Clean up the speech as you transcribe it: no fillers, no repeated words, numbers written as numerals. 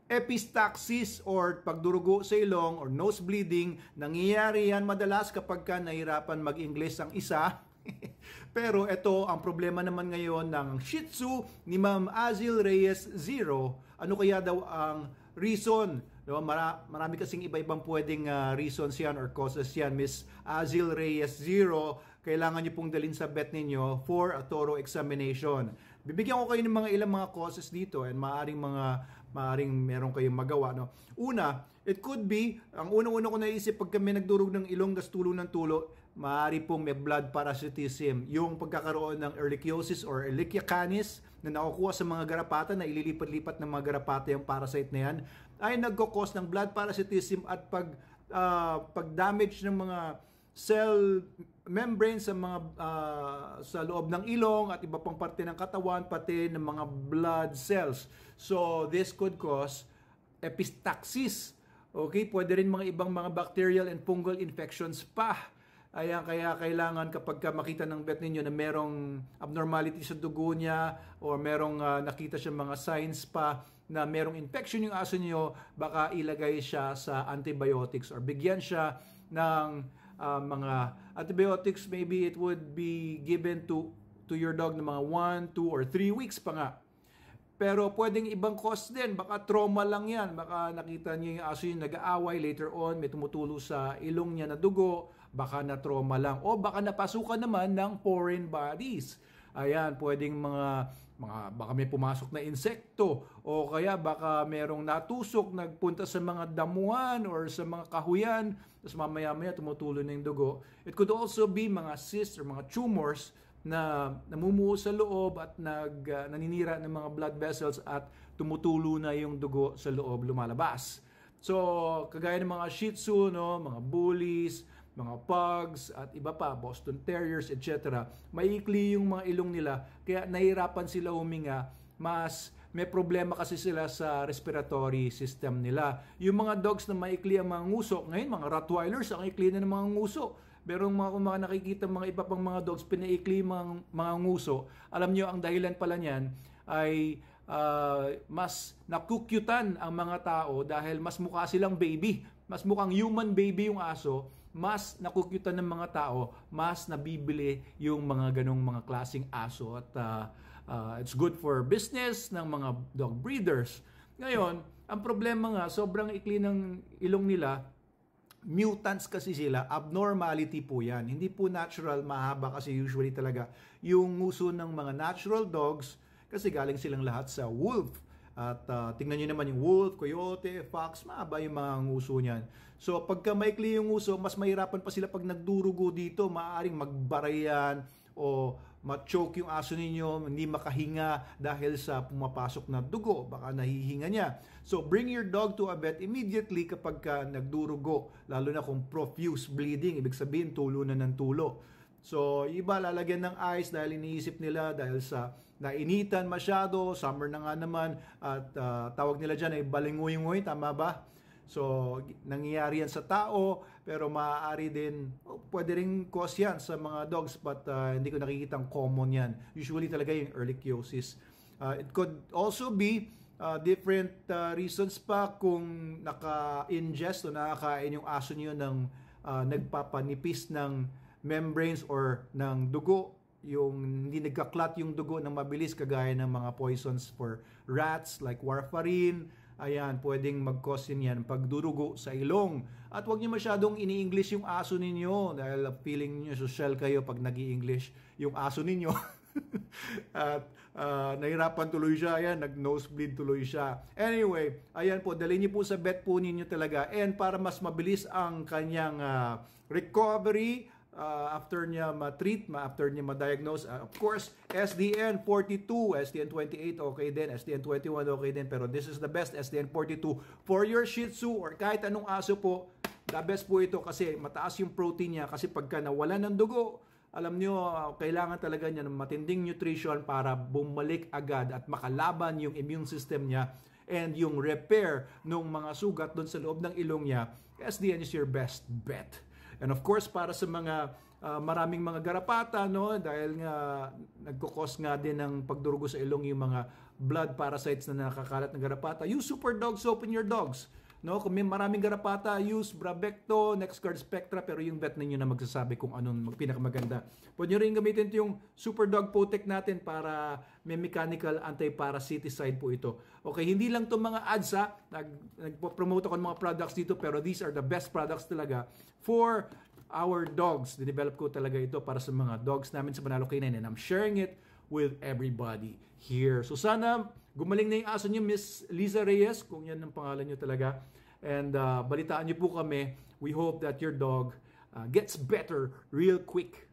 Epistaxis or pagdurugo sa ilong or nose bleeding, nangyayari yan madalas kapag ka nahirapan mag-English ang isa. Pero ito ang problema naman ngayon ng Shih Tzu ni Ma'am Azil Reyes Zero. Ano kaya daw ang reason? No, marami kasing iba-ibang pwedeng reasons yan or causes yan. Miss Azil Reyes Zero, kailangan nyo pong dalhin sa vet ninyo for a thorough examination. Bibigyan ko kayo ng mga ilang mga causes dito and maaring meron kayong magawa. No? Una, it could be, ang unang-una ko naisip pag kami nagdurog ng ilong das tulo ng tulo, maaari pong may blood parasitism. Yung pagkakaroon ng ehrlichiosis or Ehrlichia canis na nakukuha sa mga garapata, na ililipat-lipat ng mga garapata yung parasite na yan, ay nagkakos ng blood parasitism at pag-damage ng mga cell membrane sa mga sa loob ng ilong at iba pang parte ng katawan, pati ng mga blood cells. So this could cause epistaxis. Okay, pwede rin mga ibang mga bacterial and fungal infections pa. Ayan, kaya kailangan kapag makita ng vet ninyo na merong abnormality sa dugo niya or merong nakita siya mga signs pa na merong infection yung aso niyo, baka ilagay siya sa antibiotics or bigyan siya ng mga antibiotics. Maybe it would be given to your dog na mga 1, 2, or 3 weeks pa nga. Pero pwedeng ibang cause din. Baka trauma lang yan. Baka nakita niyo yung aso yung nag-aaway, later on may tumutulo sa ilong niya na dugo. Baka na trauma lang. O baka napasukan naman ng foreign bodies. Ayan, pwedeng baka may pumasok na insekto. O kaya baka merong natusok, nagpunta sa mga damuhan or sa mga kahuyan. Tapos mamaya-maya tumutulo na yung dugo. It could also be mga cysts or mga tumors na namumuo sa loob at naninira ng mga blood vessels at tumutulo na yung dugo sa loob lumalabas. So, kagaya ng mga Shih Tzu, no, mga bullies, mga pugs at iba pa, Boston Terriers, etc. Maikli yung mga ilong nila kaya nahihirapan sila huminga, mas may problema kasi sila sa respiratory system nila. Yung mga dogs na maikli ang mga nguso, ngayon mga Rottweilers ang ikli na ng mga nguso. Pero kung mga nakikita mga iba pang mga dogs, pinaikli mga nguso, alam nyo ang dahilan pala niyan ay mas nakukyutan ang mga tao dahil mas mukha silang baby. Mas mukhang human baby yung aso, mas nakukyutan ng mga tao, mas nabibili yung mga ganong mga klaseng aso. At it's good for business ng mga dog breeders. Ngayon, ang problema nga, sobrang ikli ng ilong nila. Mutants kasi sila, abnormality po yan. Hindi po natural, mahaba kasi usually talaga yung nguso ng mga natural dogs kasi galing silang lahat sa wolf. At tingnan nyo naman yung wolf, coyote, fox, mahaba yung mga nguso niyan. So pagka maikli yung nguso, mas mahirapan pa sila pag nagdurugo dito, maaaring magbarayan o ma-choke yung aso ninyo, hindi makahinga dahil sa pumapasok na dugo, baka nahihinga niya. So bring your dog to a vet immediately kapag nagdurugo, lalo na kung profuse bleeding, ibig sabihin tulo na ng tulo. So iba lalagyan ng ice dahil iniisip nila dahil sa nainitan masyado, summer na nga naman, at tawag nila dyan ay balinguy-nguy, tama ba? So, nangyayari yan sa tao, pero maaari din, pwede rin cause yan sa mga dogs, but hindi ko nakikitang common yan. Usually talaga yung ehrlichiosis. It could also be different reasons pa kung naka-ingest o nakakain yung aso niyo ng nagpapanipis ng membranes or ng dugo, yung hindi nagka-clot yung dugo ng mabilis kagaya ng mga poisons for rats like warfarin. Ayan, pwedeng mag-cause yan pagdurugo sa ilong. At huwag niyo masyadong ini-English yung aso ninyo dahil feeling niyo social kayo pag nag-i-English yung aso ninyo. At nahirapan tuloy siya, ayan, nag-nosebleed tuloy siya. Anyway, ayan po, dalhin niyo po sa vet po ninyo talaga. And para mas mabilis ang kanyang recovery, after niya ma-treat, after niya ma-diagnose, of course, SDN42, SDN28 okay din, SDN21 okay din, pero this is the best, SDN42 for your Shih Tzu or kahit anong aso po. The best po ito kasi mataas yung protein niya, kasi pagka nawala ng dugo, alam nyo, kailangan talaga niya ng matinding nutrition para bumalik agad at makalaban yung immune system niya and yung repair ng mga sugat doon sa loob ng ilong niya. SDN is your best bet. And of course, para sa mga maraming mga garapata, no? Dahil nga nagkukos nga din ng pagdurugo sa ilong yung mga blood parasites na nakakalat ng garapata. Use Super Dog Soap in your dogs. No, kung may maraming garapata, use Bravecto, NexGard Spectra, pero yung vet ninyo na magsasabi kung anong pinakamaganda. Pwede nyo rin gamitin yung Super Dog Protect natin para may mechanical anti-parasiticide po ito. Okay, hindi lang itong mga ads ha, nagpo-promote ako ng mga products dito, pero these are the best products talaga for our dogs. Dinevelop ko talaga ito para sa mga dogs namin sa Manalo Canine, and I'm sharing it with everybody here. So sana gumaling na yung aso niyo, Miss Liza Reyes, kung yan ang pangalan niyo talaga. And balitaan niyo po kami. We hope that your dog gets better real quick.